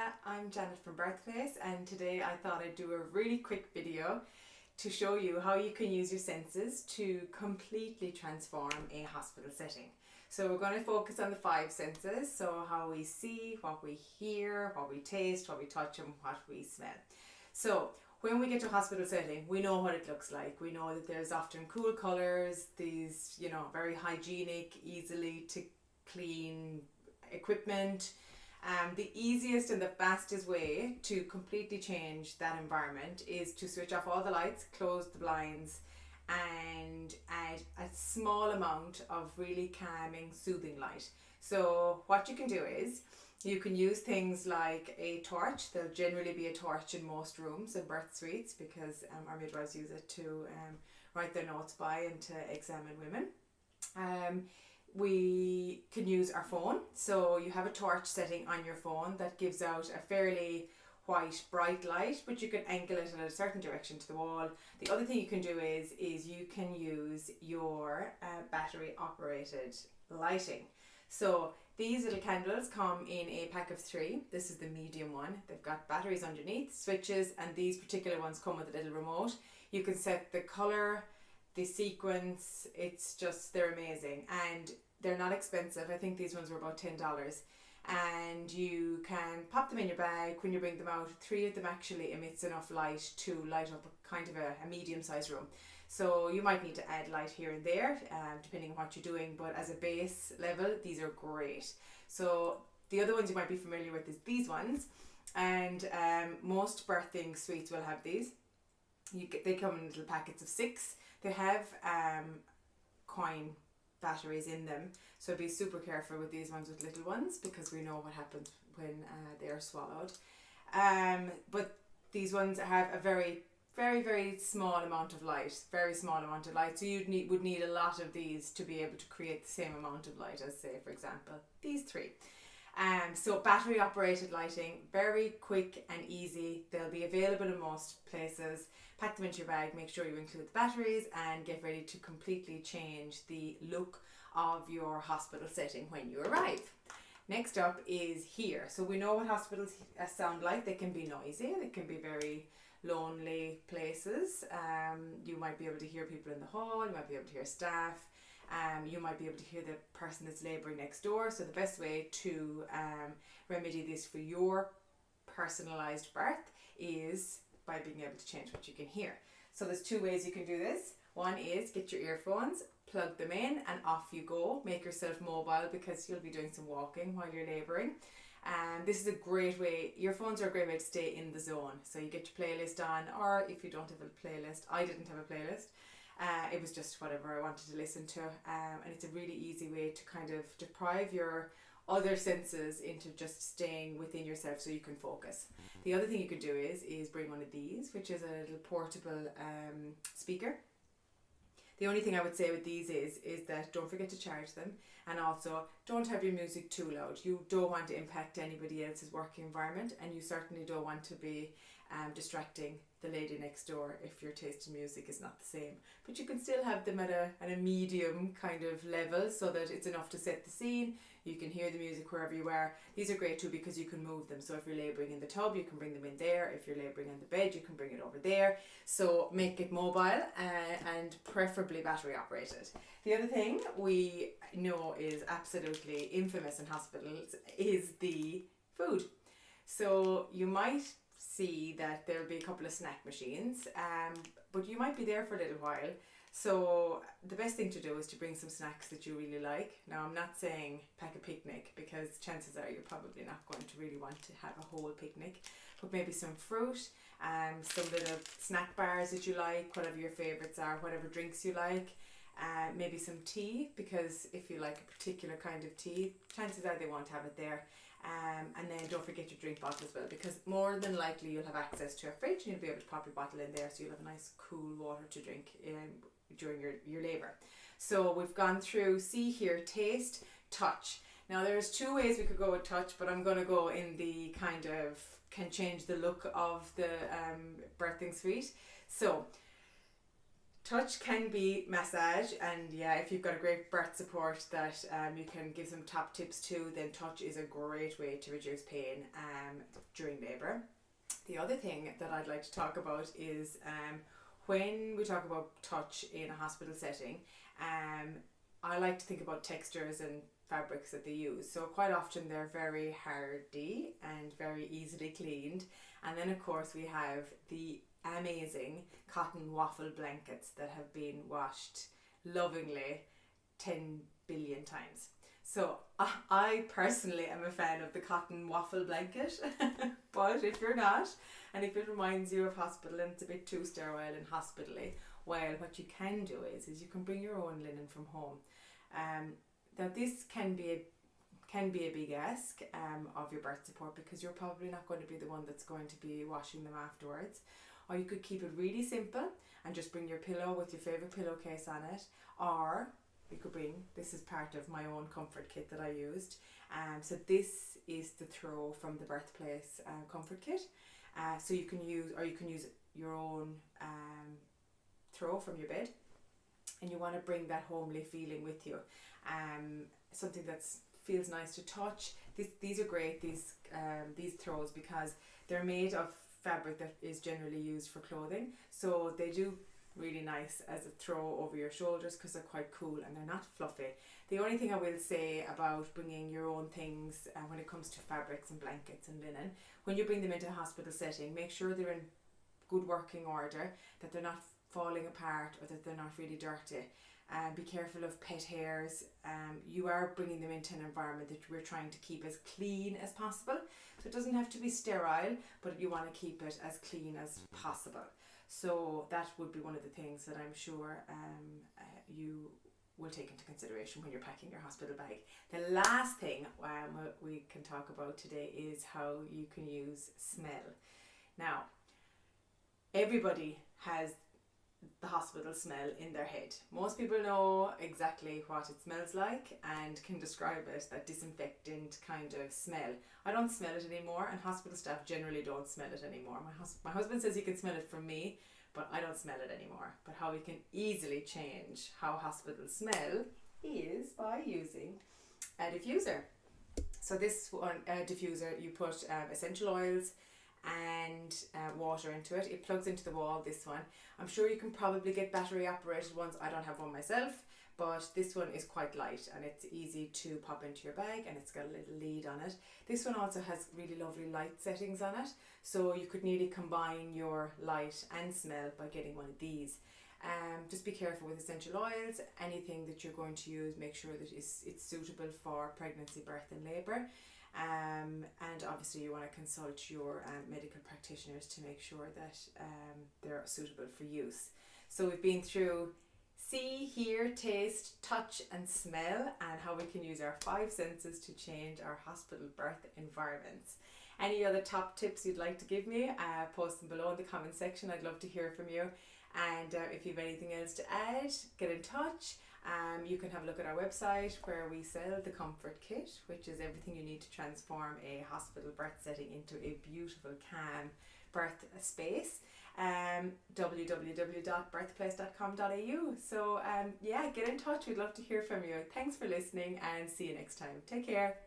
Hiya, I'm Janet from Birthplace, and today I thought I'd do a really quick video to show you how you can use your senses to completely transform a hospital setting. So we're going to focus on the five senses, so how we see, what we hear, what we taste, what we touch and what we smell. So when we get to a hospital setting, we know what it looks like. We know that there's often cool colours, these, very hygienic, easily to clean equipment. The easiest and the fastest way to completely change that environment is to switch off all the lights, close the blinds, and add a small amount of really calming, soothing light. So what you can do is you can use things like a torch. There'll generally be a torch in most rooms and birth suites because our midwives use it to write their notes by and to examine women. We can use our phone. So you have a torch setting on your phone that gives out a fairly white bright light, but you can angle it in a certain direction to the wall. The other thing you can do is you can use your battery operated lighting. So these little candles come in a pack of 3. This is the medium one. They've got batteries underneath, switches, and these particular ones come with a little remote. You can set the colour, the sequence. They're amazing, and they're not expensive. I think these ones were about $10, and you can pop them in your bag when you bring them out. 3 of them actually emits enough light to light up a kind of a medium-sized room. So you might need to add light here and there, depending on what you're doing, but as a base level, these are great. So the other ones you might be familiar with is these ones, and most birthing suites will have these. They come in little packets of 6. They have coin batteries in them, so be super careful with these ones with little ones because we know what happens when they are swallowed. But these ones have a very, very, very small amount of light, so you would need a lot of these to be able to create the same amount of light as, say, for example, these 3. So battery operated lighting, very quick and easy. They'll be available in most places. Pack them into your bag, make sure you include the batteries, and get ready to completely change the look of your hospital setting when you arrive. Next up is here. So we know what hospitals sound like. They can be noisy, they can be very lonely places. You might be able to hear people in the hall, you might be able to hear staff. You might be able to hear the person that's labouring next door. So the best way to remedy this for your personalised birth is by being able to change what you can hear. So there's 2 ways you can do this. One is get your earphones, plug them in, and off you go. Make yourself mobile because you'll be doing some walking while you're labouring. And this is a great way. Earphones are a great way to stay in the zone. So you get your playlist on, or if you don't have a playlist, I didn't have a playlist. It was just whatever I wanted to listen to, and it's a really easy way to kind of deprive your other senses into just staying within yourself so you can focus. The other thing you could do is bring one of these, which is a little portable speaker. The only thing I would say with these is that don't forget to charge them, and also don't have your music too loud. You don't want to impact anybody else's working environment, and you certainly don't want to be distracting the lady next door if your taste in music is not the same. But you can still have them at a medium kind of level so that it's enough to set the scene. You can hear the music wherever you are. These are great too because you can move them. So if you're labouring in the tub, you can bring them in there. If you're labouring in the bed, you can bring it over there. So make it mobile and preferably battery operated. The other thing we know is absolutely infamous in hospitals is the food. So you might see that there'll be a couple of snack machines, but you might be there for a little while. So the best thing to do is to bring some snacks that you really like. Now, I'm not saying pack a picnic because chances are you're probably not going to really want to have a whole picnic, but maybe some fruit, some little snack bars that you like, whatever your favourites are, whatever drinks you like. Maybe some tea, because if you like a particular kind of tea, chances are they won't have it there. And then don't forget your drink bottle as well, because more than likely you'll have access to a fridge and you'll be able to pop your bottle in there, so you'll have a nice cool water to drink during your labour. So we've gone through see, hear, taste, touch. Now there's 2 ways we could go with touch, but I'm going to go in the kind of can change the look of the birthing suite. So touch can be massage, and yeah, if you've got a great birth support that you can give some top tips to, then touch is a great way to reduce pain during labour. The other thing that I'd like to talk about is when we talk about touch in a hospital setting, I like to think about textures and fabrics that they use. So quite often they're very hardy and very easily cleaned. And then of course we have the amazing cotton waffle blankets that have been washed lovingly 10 billion times. So I personally am a fan of the cotton waffle blanket, but if you're not, and if it reminds you of hospital and it's a bit too sterile and hospitally, well, what you can do is you can bring your own linen from home. Now this can be a big ask of your birth support, because you're probably not going to be the one that's going to be washing them afterwards. Or you could keep it really simple and just bring your pillow with your favourite pillowcase on it. Or you could bring, this is part of my own comfort kit that I used. So this is the throw from the Birthplace comfort kit. So you can use your own throw from your bed, and you want to bring that homely feeling with you. Something that feels nice to touch. These are great, these throws, because they're made of fabric that is generally used for clothing, so they do really nice as a throw over your shoulders because they're quite cool and they're not fluffy. The only thing I will say about bringing your own things when it comes to fabrics and blankets and linen, when you bring them into a hospital setting, make sure they're in good working order, that they're not falling apart or that they're not really dirty. Be careful of pet hairs. You are bringing them into an environment that we're trying to keep as clean as possible. So it doesn't have to be sterile, but you want to keep it as clean as possible. So that would be one of the things that I'm sure you will take into consideration when you're packing your hospital bag. The last thing we can talk about today is how you can use smell. Now, everybody has the hospital smell in their head. Most people know exactly what it smells like and can describe it, that disinfectant kind of smell. I don't smell it anymore, and hospital staff generally don't smell it anymore. My husband says he can smell it from me, but I don't smell it anymore. But how we can easily change how hospitals smell is by using a diffuser. So this one diffuser, you put essential oils and water into it. It plugs into the wall, this one. I'm sure you can probably get battery operated ones. I don't have one myself, but this one is quite light and it's easy to pop into your bag, and it's got a little lead on it. This one also has really lovely light settings on it, so you could nearly combine your light and smell by getting one of these. Just be careful with essential oils. Anything that you're going to use, make sure that it's suitable for pregnancy, birth and labour. And obviously you want to consult your medical practitioners to make sure that they're suitable for use. So we've been through see, hear, taste, touch and smell, and how we can use our 5 senses to change our hospital birth environments. Any other top tips you'd like to give me, post them below in the comment section. I'd love to hear from you. And if you have anything else to add, get in touch. You can have a look at our website where we sell the Comfort Kit, which is everything you need to transform a hospital birth setting into a beautiful, calm birth space. www.birthplace.com.au. So yeah, get in touch. We'd love to hear from you. Thanks for listening and see you next time. Take care.